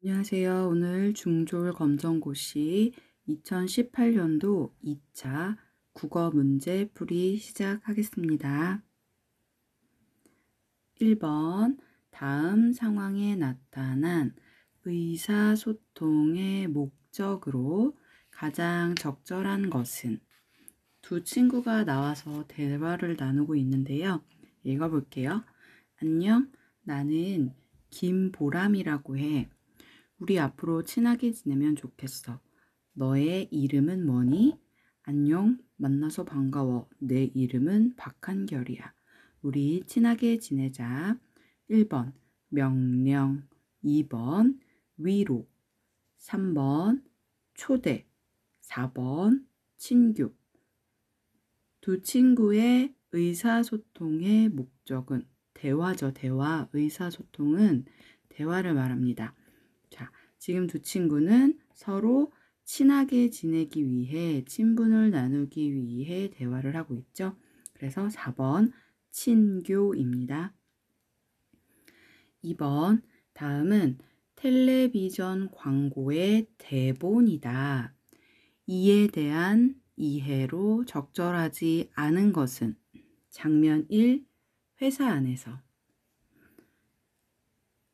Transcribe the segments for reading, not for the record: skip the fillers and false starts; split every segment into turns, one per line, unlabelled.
안녕하세요. 오늘 중졸 검정고시 2018년도 2차 국어 문제 풀이 시작하겠습니다. 1번 다음 상황에 나타난 의사소통의 목적으로 가장 적절한 것은? 두 친구가 나와서 대화를 나누고 있는데요. 읽어볼게요. 안녕, 나는 김보람이라고 해. 우리 앞으로 친하게 지내면 좋겠어. 너의 이름은 뭐니? 안녕, 만나서 반가워. 내 이름은 박한결이야. 우리 친하게 지내자. 1번 명령, 2번 위로, 3번 초대, 4번 친교. 두 친구의 의사소통의 목적은 대화죠. 대화. 의사소통은 대화를 말합니다. 자, 지금 두 친구는 서로 친하게 지내기 위해, 친분을 나누기 위해 대화를 하고 있죠. 그래서 4번 친교입니다. 2번 다음은 텔레비전 광고의 대본이다. 이에 대한 이해로 적절하지 않은 것은? 장면 1, 회사 안에서.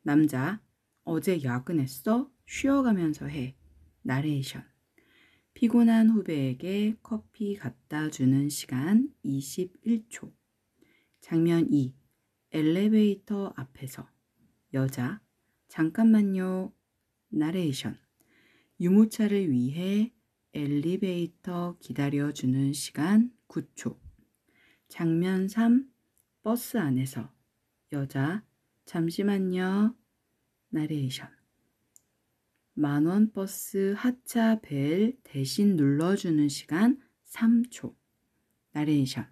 남자, 어제 야근했어? 쉬어가면서 해. 나레이션. 피곤한 후배에게 커피 갖다 주는 시간 21초. 장면 2, 엘리베이터 앞에서. 여자, 잠깐만요. 나레이션. 유모차를 위해 엘리베이터 기다려주는 시간 9초. 장면 3, 버스 안에서. 여자, 잠시만요. 나레이션. 만원 버스 하차 벨 대신 눌러주는 시간 3초. 나레이션.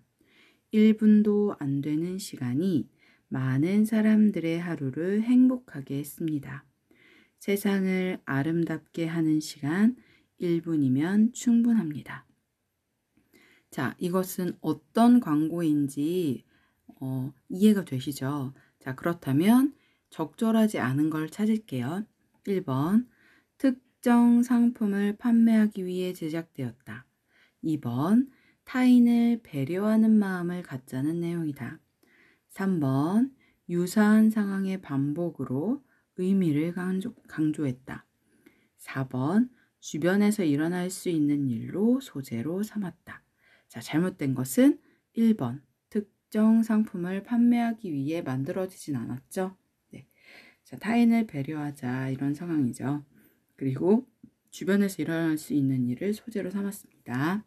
1분도 안 되는 시간이 많은 사람들의 하루를 행복하게 했습니다. 세상을 아름답게 하는 시간 1분이면 충분합니다. 자, 이것은 어떤 광고인지 이해가 되시죠? 자, 그렇다면 적절하지 않은 걸 찾을게요. 1번, 특정 상품을 판매하기 위해 제작되었다. 2번, 타인을 배려하는 마음을 갖자는 내용이다. 3번, 유사한 상황의 반복으로 의미를 강조했다. 4번, 주변에서 일어날 수 있는 일로 소재로 삼았다. 자, 잘못된 것은 1번, 특정 상품을 판매하기 위해 만들어지진 않았죠. 네. 자, 타인을 배려하자 이런 상황이죠. 그리고 주변에서 일어날 수 있는 일을 소재로 삼았습니다.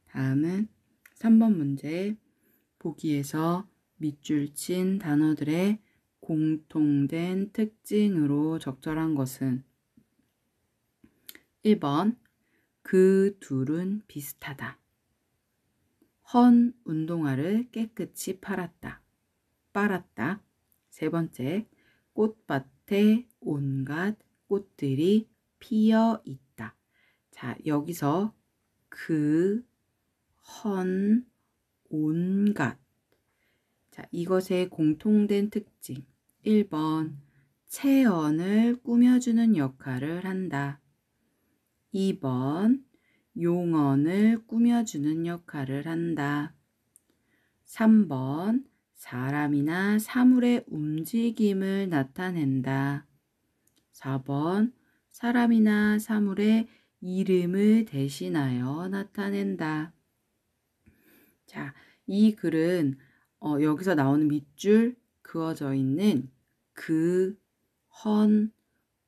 다음은 3번 문제. 보기에서 밑줄 친 단어들의 공통된 특징으로 적절한 것은? 1번, 그 둘은 비슷하다. 헌 운동화를 깨끗이 빨았다. 세 번째, 꽃밭에 온갖 꽃들이 피어 있다. 자, 여기서 그, 헌, 온갖. 자, 이것의 공통된 특징. 1번, 체언을 꾸며주는 역할을 한다. 2번, 용언을 꾸며주는 역할을 한다. 3번, 사람이나 사물의 움직임을 나타낸다. 4번, 사람이나 사물의 이름을 대신하여 나타낸다. 자, 이 글은 여기서 나오는 밑줄 그어져 있는 그, 헌,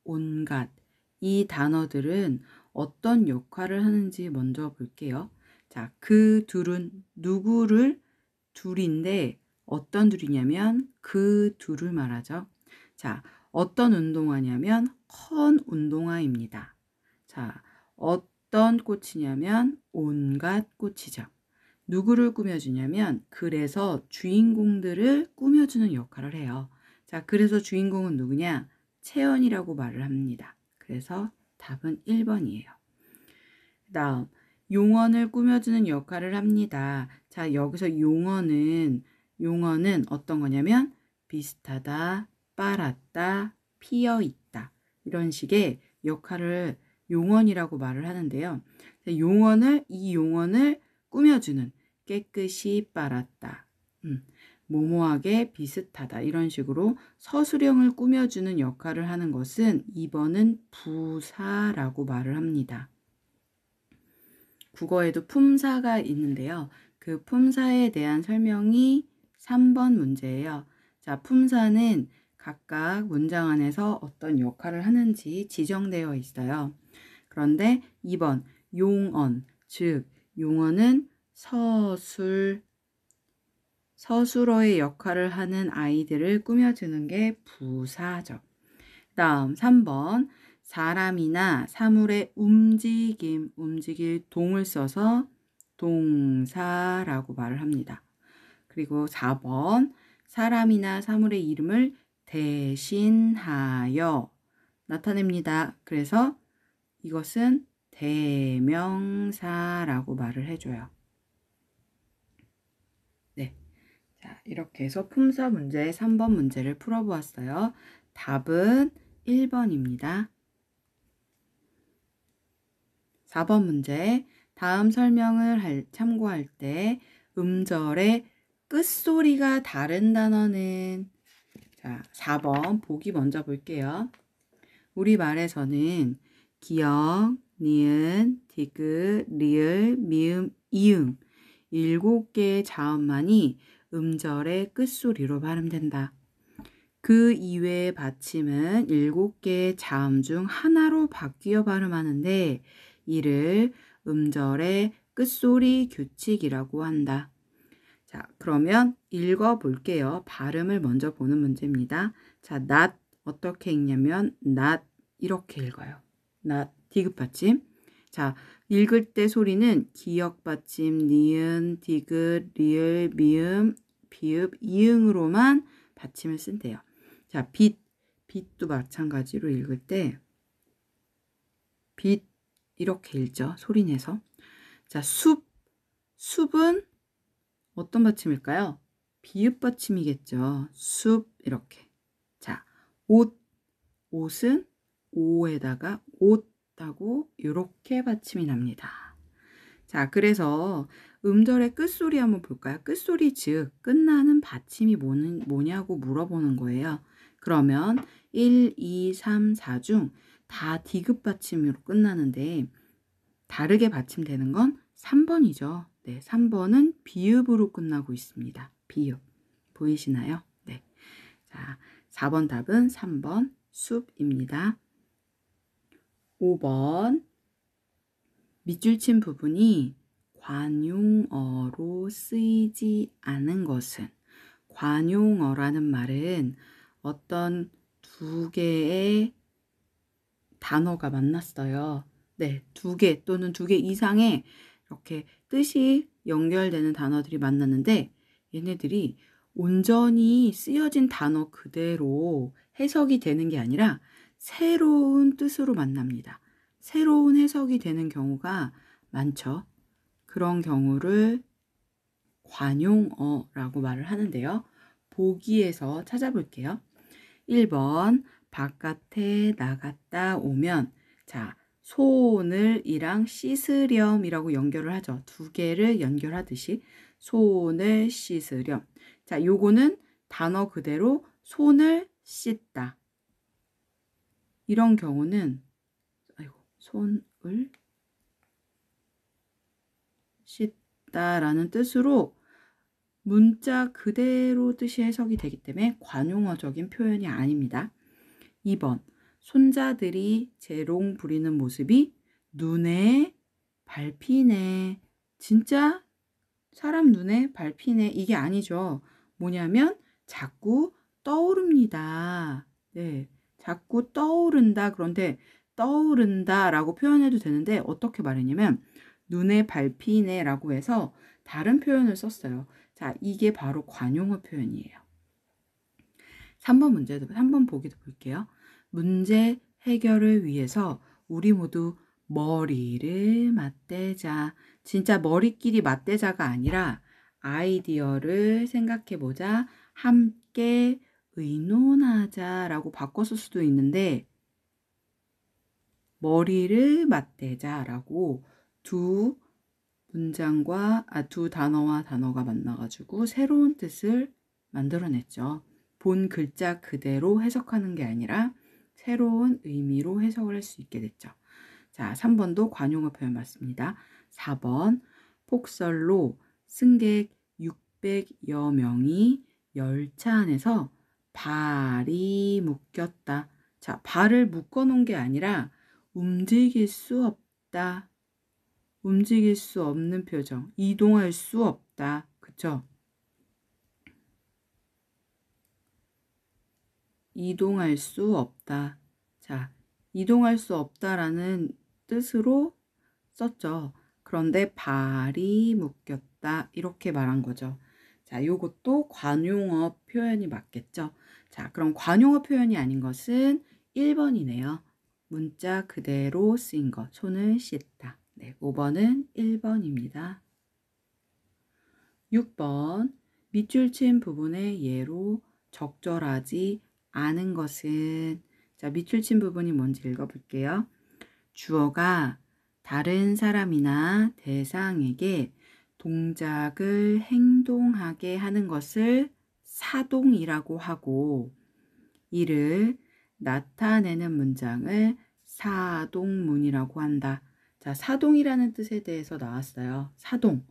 온갖 이 단어들은 어떤 역할을 하는지 먼저 볼게요. 자, 그 둘은 누구를? 둘인데 어떤 둘이냐면 그 둘을 말하죠. 자, 어떤 운동화냐면 헌 운동화입니다. 자, 어떤 꽃이냐면 온갖 꽃이죠. 누구를 꾸며주냐면 그래서 주인공들을 꾸며주는 역할을 해요. 자, 그래서 주인공은 누구냐? 채연이라고 말을 합니다. 그래서 답은 1번이에요. 그 다음, 용언을 꾸며주는 역할을 합니다. 자, 여기서 용언은 어떤 거냐면 비슷하다, 빨았다, 피어있다. 이런 식의 역할을 용언이라고 말을 하는데요. 이 용언을 꾸며주는, 깨끗이 빨았다, 모모하게 비슷하다, 이런 식으로 서술형을 꾸며주는 역할을 하는 것은 2번은 부사라고 말을 합니다. 국어에도 품사가 있는데요. 그 품사에 대한 설명이 3번 문제예요. 자, 품사는 각각 문장 안에서 어떤 역할을 하는지 지정되어 있어요. 그런데 2번 용언, 즉 용언은 서술어의 역할을 하는 아이들을 꾸며주는 게 부사죠. 다음 3번 사람이나 사물의 움직일 동을 써서 동사라고 말을 합니다. 그리고 4번 사람이나 사물의 이름을 대신하여 나타냅니다. 그래서 이것은 대명사라고 말을 해줘요. 네, 자, 이렇게 해서 품사 문제의 3번 문제를 풀어보았어요. 답은 1번입니다. 4번 문제, 다음 설명을 참고할 때 음절의 끝소리가 다른 단어는, 자, 4번 보기 먼저 볼게요. 우리말에서는 기역, 니은, 디귿, 리을, 미음, 이응 7개의 자음만이 음절의 끝소리로 발음된다. 그 이외의 받침은 7개의 자음 중 하나로 바뀌어 발음하는데 이를 음절의 끝소리 규칙이라고 한다. 자, 그러면 읽어볼게요. 발음을 먼저 보는 문제입니다. 자, not 어떻게 읽냐면 not 이렇게 읽어요. not 디귿 받침. 자, 읽을 때 소리는 기역 받침, 니은, 디귿, 리을, 미음, 비읍, 이응으로만 받침을 쓴대요. 자, 빛도 마찬가지로 읽을 때 빛 이렇게 읽죠. 소리 내서. 자, 숲은 어떤 받침일까요? 비읍 받침이겠죠. 숲 이렇게. 자, 옷은 오에다가 옷하고 이렇게 받침이 납니다. 자, 그래서 음절의 끝소리 한번 볼까요? 끝소리 즉 끝나는 받침이 뭐냐고 물어보는 거예요. 그러면 1, 2, 3, 4 중 다 디귿 받침으로 끝나는데 다르게 받침되는 건 3번이죠. 네, 3번은 비읍으로 끝나고 있습니다. 비읍. 보이시나요? 네. 자, 4번 답은 3번 숲입니다. 5번 밑줄 친 부분이 관용어로 쓰이지 않은 것은, 관용어라는 말은 어떤 두 개의 단어가 만났어요. 네, 2개 또는 2개 이상의 이렇게 뜻이 연결되는 단어들이 만났는데 얘네들이 온전히 쓰여진 단어 그대로 해석이 되는 게 아니라 새로운 뜻으로 만납니다. 새로운 해석이 되는 경우가 많죠. 그런 경우를 관용어라고 말을 하는데요. 보기에서 찾아볼게요. 1번 바깥에 나갔다 오면, 자, 손을 이랑 씻으렴이라고 연결을 하죠. 2개를 연결하듯이 손을 씻으렴. 자, 요거는 단어 그대로 손을 씻다. 이런 경우는 손을 씻다라는 뜻으로 문자 그대로 뜻이 해석이 되기 때문에 관용어적인 표현이 아닙니다. 2번 손자들이 재롱 부리는 모습이 눈에 밟히네. 진짜 사람 눈에 밟히네. 이게 아니죠. 뭐냐면 자꾸 떠오릅니다. 네, 자꾸 떠오른다. 그런데 떠오른다 라고 표현해도 되는데 어떻게 말했냐면 눈에 밟히네 라고 해서 다른 표현을 썼어요. 자, 이게 바로 관용어 표현이에요. 3번 문제도, 3번 보기도 볼게요. 문제 해결을 위해서 우리 모두 머리를 맞대자. 진짜 머리끼리 맞대자가 아니라 아이디어를 생각해보자. 함께 의논하자라고 바꿨을 수도 있는데 머리를 맞대자라고 두 단어와 단어가 만나가지고 새로운 뜻을 만들어냈죠. 본 글자 그대로 해석하는 게 아니라 새로운 의미로 해석을 할 수 있게 됐죠. 자, 3번도 관용어 표현 맞습니다. 4번 폭설로 승객 600여 명이 열차 안에서 발이 묶였다. 자, 발을 묶어 놓은 게 아니라 움직일 수 없다. 움직일 수 없는 표정. 이동할 수 없다. 그쵸? 이동할 수 없다. 자, 이동할 수 없다라는 뜻으로 썼죠. 그런데 발이 묶였다. 이렇게 말한 거죠. 자, 요것도 관용어 표현이 맞겠죠. 자, 그럼 관용어 표현이 아닌 것은 1번이네요. 문자 그대로 쓰인 것. 손을 씻다. 네, 5번은 1번입니다. 6번 밑줄 친 부분의 예로 적절하지 않은 것은, 자, 밑줄 친 부분이 뭔지 읽어볼게요. 주어가 다른 사람이나 대상에게 동작을 행동하게 하는 것을 사동이라고 하고, 이를 나타내는 문장을 사동문이라고 한다. 자, 사동이라는 뜻에 대해서 나왔어요. 사동.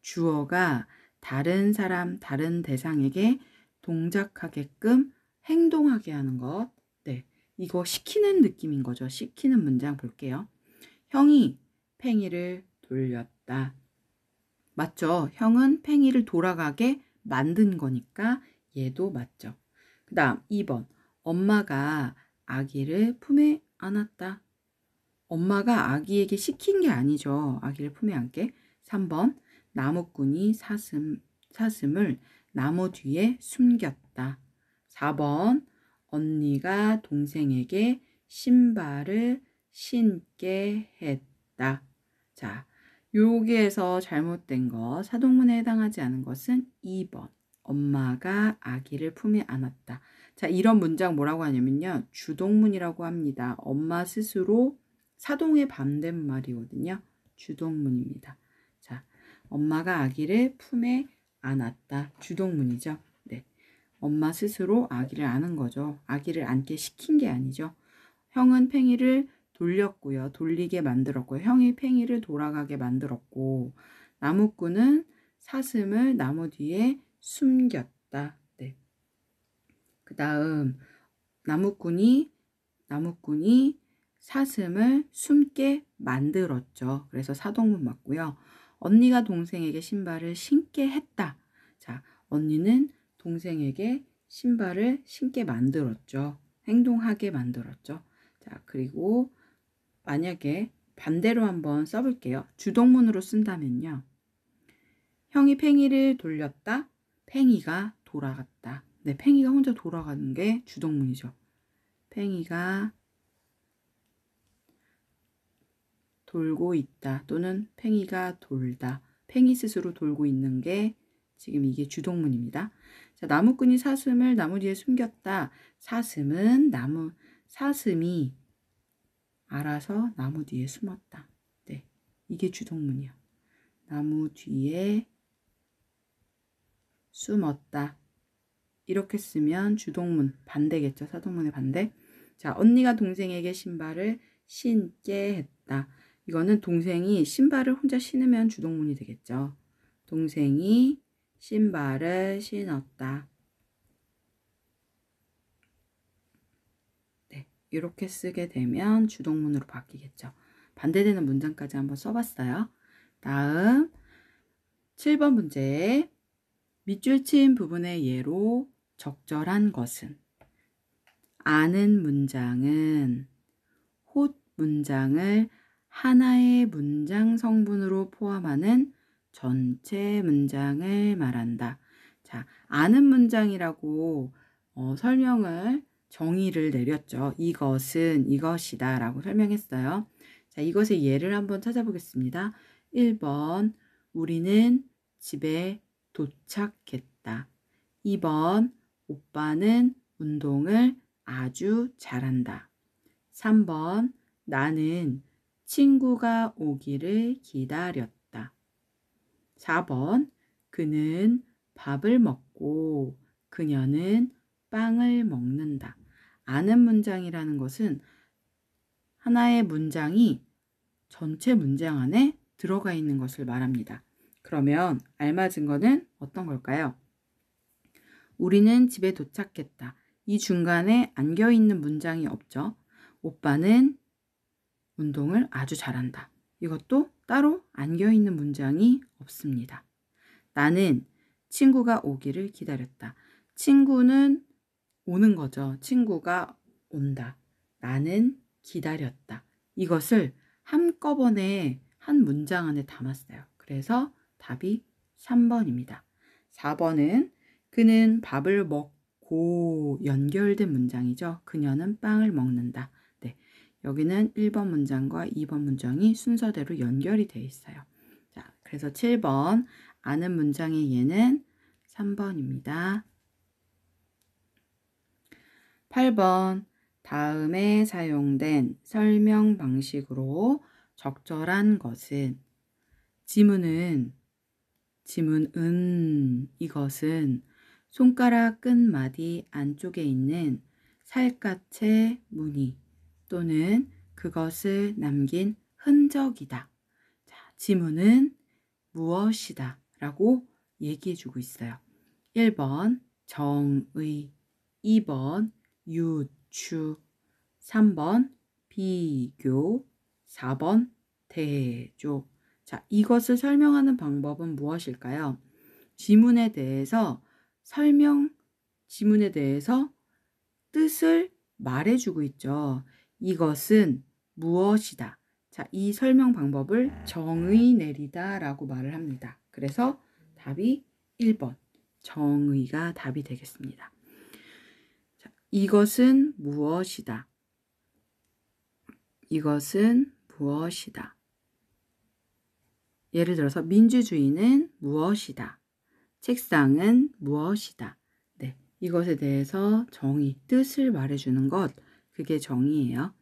주어가 다른 사람, 다른 대상에게 동작하게끔 행동하게 하는 것. 네, 이거 시키는 느낌인 거죠. 시키는 문장 볼게요. 형이 팽이를 돌렸다. 맞죠? 형은 팽이를 돌아가게 만든 거니까 얘도 맞죠. 그 다음 2번. 엄마가 아기를 품에 안았다. 엄마가 아기에게 시킨 게 아니죠. 아기를 품에 안게. 3번. 나무꾼이 사슴을 나무 뒤에 숨겼다. 4번. 언니가 동생에게 신발을 신게 했다. 자, 여기에서 잘못된 거, 사동문에 해당하지 않은 것은 2번. 엄마가 아기를 품에 안았다. 자, 이런 문장 뭐라고 하냐면요. 주동문이라고 합니다. 엄마 스스로 사동의 반대인 말이거든요. 주동문입니다. 자, 엄마가 아기를 품에 안았다. 주동문이죠. 네. 엄마 스스로 아기를 안은 거죠. 아기를 안게 시킨 게 아니죠. 형은 팽이를 돌렸고요. 돌리게 만들었고요. 형이 팽이를 돌아가게 만들었고, 나무꾼은 사슴을 나무 뒤에 숨겼다. 네. 그 다음 나무꾼이 사슴을 숨게 만들었죠. 그래서 사동문 맞고요. 언니가 동생에게 신발을 신게 했다. 자, 언니는 동생에게 신발을 신게 만들었죠. 행동하게 만들었죠. 자, 그리고 만약에 반대로 한번 써볼게요. 주동문으로 쓴다면요. 형이 팽이를 돌렸다. 팽이가 돌아갔다. 네, 팽이가 혼자 돌아가는 게 주동문이죠. 팽이가 돌고 있다. 또는 팽이가 돌다. 팽이 스스로 돌고 있는 게 지금 이게 주동문입니다. 자, 나무꾼이 사슴을 나무 뒤에 숨겼다. 사슴이 알아서 나무 뒤에 숨었다. 네, 이게 주동문이요. 나무 뒤에 숨었다. 이렇게 쓰면 주동문 반대겠죠. 사동문의 반대. 자, 언니가 동생에게 신발을 신게 했다. 이거는 동생이 신발을 혼자 신으면 주동문이 되겠죠. 동생이 신발을 신었다. 네, 이렇게 쓰게 되면 주동문으로 바뀌겠죠. 반대되는 문장까지 한번 써봤어요. 다음 7번 문제. 밑줄 친 부분의 예로 적절한 것은, 아는 문장은 홑 문장을 하나의 문장 성분으로 포함하는 전체 문장을 말한다. 자, 아는 문장이라고 정의를 내렸죠. 이것은 이것이다 라고 설명했어요. 자, 이것의 예를 한번 찾아보겠습니다. 1번, 우리는 집에 도착했다. 2번, 오빠는 운동을 아주 잘한다. 3번, 나는 친구가 오기를 기다렸다. 4번 그는 밥을 먹고 그녀는 빵을 먹는다. 아는 문장이라는 것은 하나의 문장이 전체 문장 안에 들어가 있는 것을 말합니다. 그러면 알맞은 거는 어떤 걸까요? 우리는 집에 도착했다. 이 중간에 안겨있는 문장이 없죠. 오빠는 운동을 아주 잘한다. 이것도 따로 안겨있는 문장이 없습니다. 나는 친구가 오기를 기다렸다. 친구는 오는 거죠. 친구가 온다. 나는 기다렸다. 이것을 한꺼번에 한 문장 안에 담았어요. 그래서 답이 3번입니다. 4번은 그는 밥을 먹고 연결된 문장이죠. 그녀는 빵을 먹는다. 네, 여기는 1번 문장과 2번 문장이 순서대로 연결이 되어 있어요. 자, 그래서 7번 아는 문장의 예는 3번입니다. 8번 다음에 사용된 설명 방식으로 적절한 것은 지문은 이것은 손가락 끝마디 안쪽에 있는 살갗의 무늬 또는 그것을 남긴 흔적이다. 자, 지문은 무엇이다 라고 얘기해 주고 있어요. 1번 정의, 2번 유추, 3번 비교, 4번 대조. 자, 이것을 설명하는 방법은 무엇일까요? 지문에 대해서 뜻을 말해주고 있죠. 이것은 무엇이다. 자, 이 설명 방법을 정의 내리다 라고 말을 합니다. 그래서 답이 1번 정의가 답이 되겠습니다. 자, 이것은 무엇이다. 이것은 무엇이다. 예를 들어서 민주주의는 무엇이다. 책상은 무엇이다. 네, 이것에 대해서 정의, 뜻을 말해주는 것, 그게 정의예요.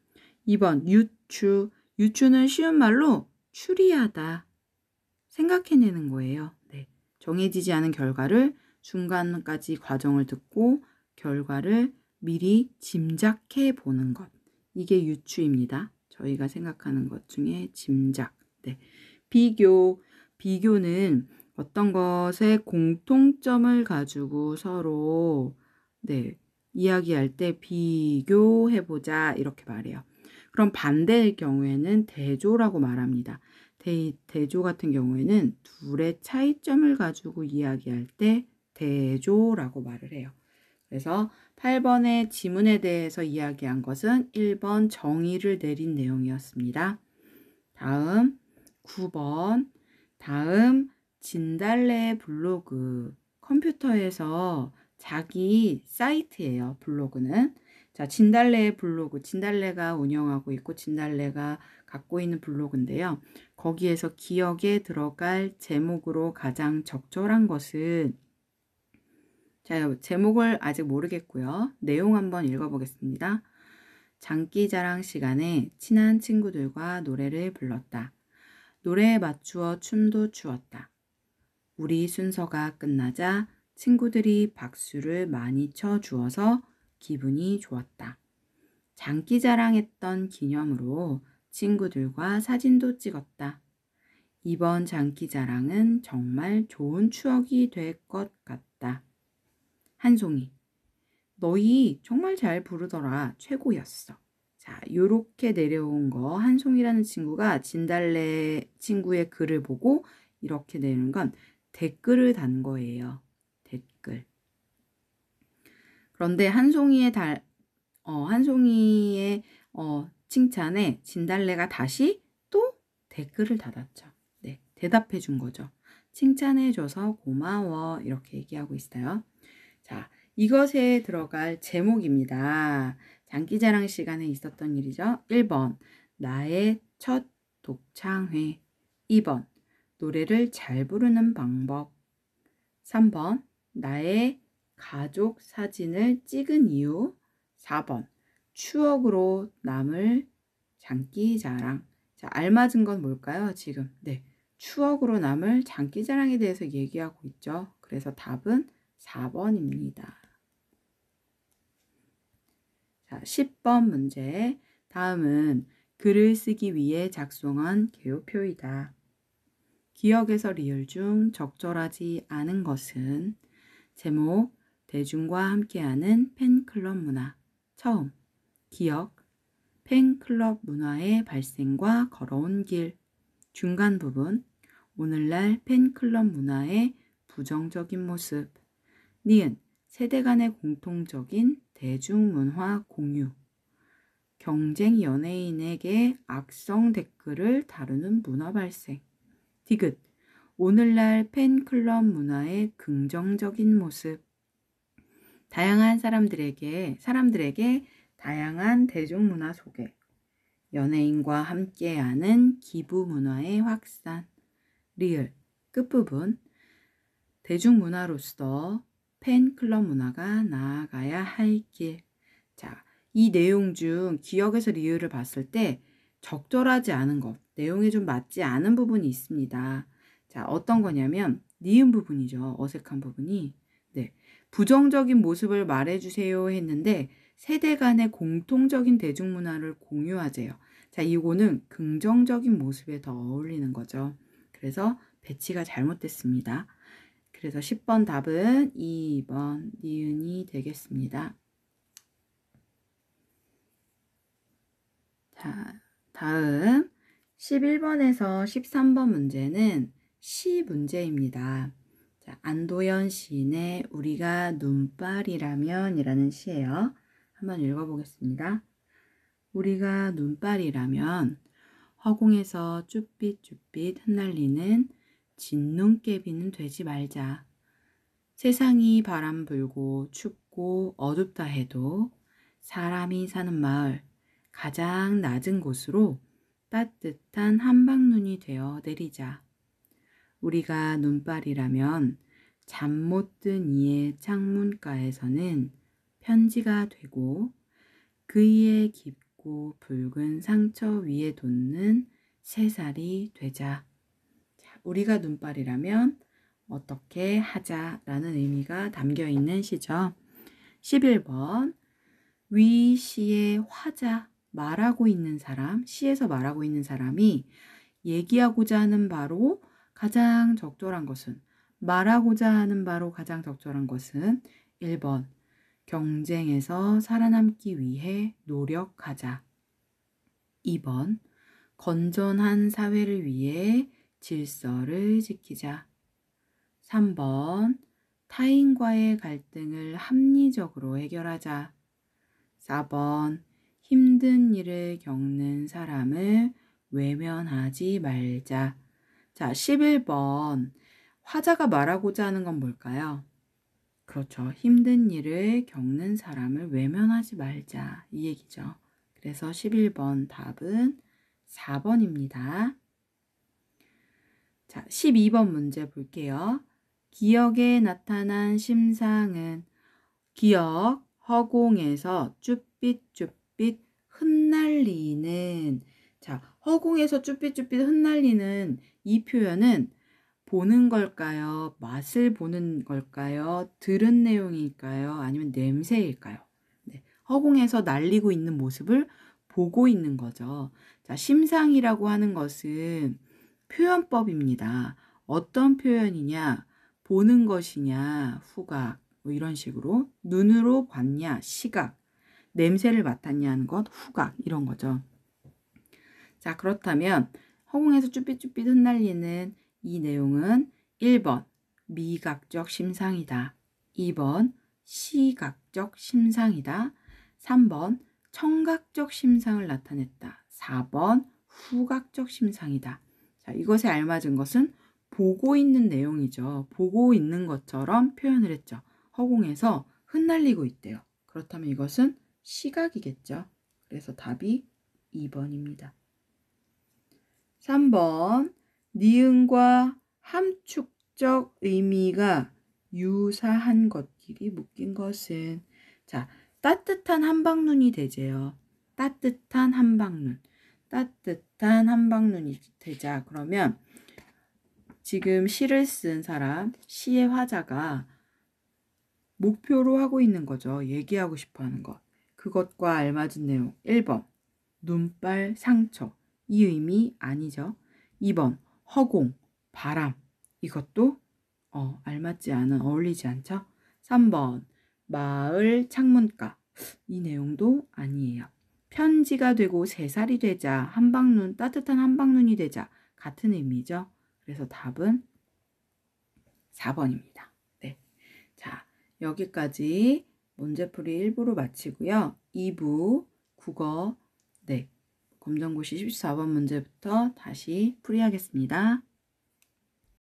2번 유추. 유추는 쉬운 말로 추리하다, 생각해내는 거예요. 네, 정해지지 않은 결과를 중간까지 과정을 듣고 결과를 미리 짐작해 보는 것. 이게 유추입니다. 저희가 생각하는 것 중에 짐작. 네. 비교는 어떤 것의 공통점을 가지고 서로 이야기할 때 비교해보자 이렇게 말해요. 그럼 반대의 경우에는 대조라고 말합니다. 대조 같은 경우에는 둘의 차이점을 가지고 이야기할 때 대조라고 말을 해요. 그래서 8번의 지문에 대해서 이야기한 것은 1번 정의를 내린 내용이었습니다. 다음 9번 다음 진달래 블로그 컴퓨터에서 자기 사이트예요. 블로그는. 자, 진달래 블로그, 진달래가 운영하고 있고 진달래가 갖고 있는 블로그인데요. 거기에서 기억에 들어갈 제목으로 가장 적절한 것은 자, 제목을 아직 모르겠고요. 내용 한번 읽어보겠습니다. 장기자랑 시간에 친한 친구들과 노래를 불렀다. 노래에 맞추어 춤도 추었다. 우리 순서가 끝나자 친구들이 박수를 많이 쳐주어서 기분이 좋았다. 장기자랑했던 기념으로 친구들과 사진도 찍었다. 이번 장기자랑은 정말 좋은 추억이 될 것 같다. 한송이, 너희 정말 잘 부르더라. 최고였어. 자, 요렇게 내려온 거 한송이라는 친구가 진달래 친구의 글을 보고 이렇게 내는 건 댓글을 단 거예요. 댓글. 그런데 한송이의 칭찬에 진달래가 다시 또 댓글을 달았죠. 네, 대답해 준 거죠. 칭찬해 줘서 고마워 이렇게 얘기하고 있어요. 자, 이것에 들어갈 제목입니다. 장기자랑 시간에 있었던 일이죠. 1번 나의 첫 독창회, 2번 노래를 잘 부르는 방법, 3번 나의 가족 사진을 찍은 이유, 4번 추억으로 남을 장기자랑. 자, 알맞은 건 뭘까요? 지금 네, 추억으로 남을 장기자랑에 대해서 얘기하고 있죠. 그래서 답은 4번입니다. 자, 10번 문제. 다음은 글을 쓰기 위해 작성한 개요표이다. 기억에서 리을 중 적절하지 않은 것은 제목, 대중과 함께하는 팬클럽 문화. 처음, 기억, 팬클럽 문화의 발생과 걸어온 길. 중간 부분, 오늘날 팬클럽 문화의 부정적인 모습. 니은, 세대 간의 공통적인 대중문화 공유. 경쟁 연예인에게 악성 댓글을 다루는 문화 발생. 디귿, 오늘날 팬클럽 문화의 긍정적인 모습. 다양한 사람들에게 다양한 대중문화 소개. 연예인과 함께하는 기부 문화의 확산. 리을, 끝부분. 대중문화로서 팬클럽 문화가 나아가야 할 길. 자, 이 내용 중 기억에서 리을을 봤을 때 적절하지 않은 것, 내용에 좀 맞지 않은 부분이 있습니다. 자, 어떤 거냐면 니은 부분이죠. 어색한 부분이. 네, 부정적인 모습을 말해주세요 했는데 세대 간의 공통적인 대중문화를 공유하재요. 자, 이거는 긍정적인 모습에 더 어울리는 거죠. 그래서 배치가 잘못됐습니다. 그래서 10번 답은 2번 니은이 되겠습니다. 자, 다음 11번에서 13번 문제는 시 문제입니다. 자, 안도현 시인의 우리가 눈발이라면 이라는 시예요. 한번 읽어보겠습니다. 우리가 눈발이라면 허공에서 쭈삣쭈삣 흩날리는 진눈깨비는 되지 말자. 세상이 바람 불고 춥고 어둡다 해도 사람이 사는 마을 가장 낮은 곳으로 따뜻한 한방눈이 되어 내리자. 우리가 눈발이라면 잠 못 든 이의 창문가에서는 편지가 되고 그이의 깊고 붉은 상처 위에 돋는 새살이 되자. 자, 우리가 눈발이라면 어떻게 하자라는 의미가 담겨 있는 시죠. 11번 위 시의 화자, 말하고 있는 사람, 시에서 말하고 있는 사람이 얘기하고자 하는 바로 가장 적절한 것은, 말하고자 하는 바로 가장 적절한 것은 1번 경쟁에서 살아남기 위해 노력하자. 2번 건전한 사회를 위해 질서를 지키자. 3번 타인과의 갈등을 합리적으로 해결하자. 4번 힘든 일을 겪는 사람을 외면하지 말자. 자, 11번 화자가 말하고자 하는 건 뭘까요? 그렇죠. 힘든 일을 겪는 사람을 외면하지 말자. 이 얘기죠. 그래서 11번 답은 4번입니다. 자, 12번 문제 볼게요. 기억에 나타난 심상은 기억, 허공에서 쭈삣쭈삣 흩날리는. 자, 허공에서 쭈삣쭈삣 흩날리는 이 표현은 보는 걸까요? 맛을 보는 걸까요? 들은 내용일까요? 아니면 냄새일까요? 네, 허공에서 날리고 있는 모습을 보고 있는 거죠. 자, 심상이라고 하는 것은 표현법입니다. 어떤 표현이냐? 보는 것이냐? 후각. 뭐 이런 식으로. 눈으로 봤냐? 시각. 냄새를 맡았냐 하는 것? 후각. 이런 거죠. 자, 그렇다면 허공에서 쭈삣쭈삣 흩날리는 이 내용은 1번 미각적 심상이다. 2번 시각적 심상이다. 3번 청각적 심상을 나타냈다. 4번 후각적 심상이다. 자, 이것에 알맞은 것은 보고 있는 내용이죠. 보고 있는 것처럼 표현을 했죠. 허공에서 흩날리고 있대요. 그렇다면 이것은 시각이겠죠. 그래서 답이 2번입니다. 3번 니은과 함축적 의미가 유사한 것끼리 묶인 것은. 자, 따뜻한 한방눈이 되재요. 따뜻한 한방눈. 따뜻한 한방눈이 되자. 그러면 지금 시를 쓴 사람, 시의 화자가 목표로 하고 있는 거죠. 얘기하고 싶어 하는 것. 그것과 알맞은 내용. 1번 눈발 상처. 이 의미 아니죠. 2번 허공, 바람. 이것도 알맞지 않은, 어울리지 않죠. 3번 마을 창문가. 이 내용도 아니에요. 편지가 되고 3살이 되자, 한방눈, 따뜻한 한방눈이 되자. 같은 의미죠. 그래서 답은 4번입니다. 네. 자, 여기까지 문제풀이 1부로 마치고요. 2부 국어, 검정고시 14번 문제부터 다시 풀이하겠습니다.